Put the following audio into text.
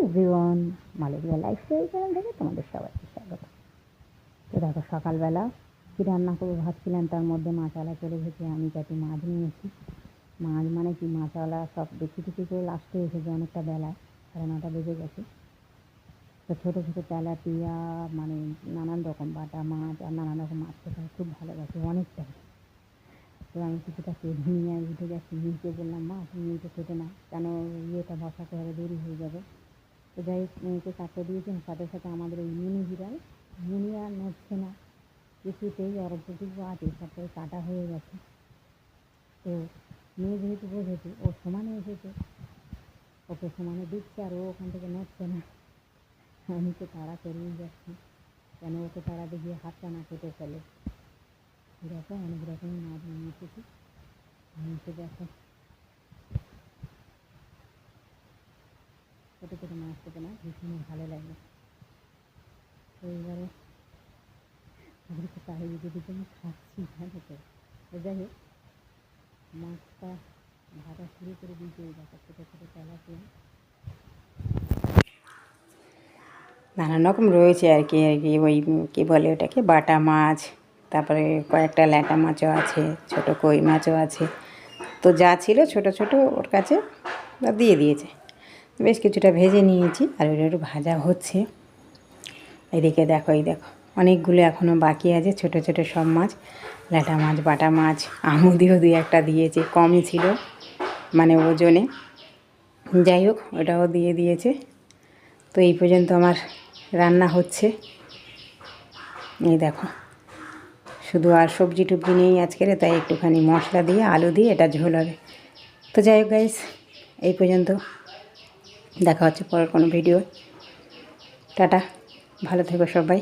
Everyone, Malavika lifestyle channel থেকে তোমাদের সবাইকে স্বাগত। তো দেখো সকালবেলা কী রান্না করবো ভাবছিলাম, তার মধ্যে মাছওয়ালা চলে এসেছে। আমি চারটি মাছ নিয়েছি। মাছ মানে কি, মাছওয়ালা সব দেখি দেখি করে লাস্টে এসেছে অনেকটা বেলায়, 9:30 বেজে গেছে। তো ছোটো ছোটো তেলাপিয়া মানে নানান রকম বাটা মাছ আর নানান রকম মাছ খেতে খুব ভালোবাসি, অনেকটাই। তো আমি কিছুটা কেটে নিয়ে উঠে যাচ্ছি, নিচে বললাম মা তুমি নিচে কেটে নাও, কেন ইয়েটা বসাতে হবে, দেরি হয়ে যাবে। তো যাই হোক মেয়েকে কাটতে দিয়েছেন, সাথে সাথে আমাদের এই মিনি বিড়াল মিনি আর নড়ছে না, কিছুতেই অর্ধটুকু আছে, সাথে কাটা হয়ে গেছে। তো মেয়ে যেহেতু বোঝেছে, ও সমানে এসেছে, ওকে সমানে দিচ্ছে আর ও ওখান থেকে নড়ছে না। আমি তো তাড়া করেই যাচ্ছি, কেন ওকে তাড়াতে গিয়ে হাতটা না কেটে ফেলে। দেখো অনেক রকমের মাছ নিয়ে এসেছি, নিচে দেখো ছোটো ছোটো মাছ খেতে না ভীষণ ভালো লাগে। তো এইবারে ওদেরকে তাড়িয়ে যদি আমি খাচ্ছি, জানো তো। যাই হোক মাছটা ভাজা শুরু করে দিয়েছে, এই দেখো ছোটো ছোটো তেলাপিয়া নানান রকম রয়েছে আর কি ওই কী বলে ওটাকে, বাটা মাছ, তারপরে কয়েকটা ল্যাটা মাছও আছে, ছোটো কই মাছও আছে। তো যা ছিল ছোট ছোট ওর কাছে দিয়ে দিয়েছে। বেশ কিছুটা ভেজে নিয়েছি আর ওটা একটু ভাজা হচ্ছে। এদিকে দেখো, এই দেখো অনেকগুলো এখনও বাকি আছে, ছোট ছোট সব মাছ, ল্যাটা মাছ, বাটা মাছ, আমুদিও দুই একটা দিয়েছে, কমই ছিল মানে ওজনে। যাই হোক ওটাও দিয়ে দিয়েছে। তো এই পর্যন্ত আমার রান্না হচ্ছে। এই দেখো শুধু আর সবজি টুবজি নেই আজকের, তাই একটুখানি মশলা দিয়ে আলু দিয়ে এটা ঝোল হবে। তো যাই হোক গাইস, এই পর্যন্ত, দেখা হচ্ছে পরের কোনো ভিডিও। টাটা, ভালো থেকো সবাই।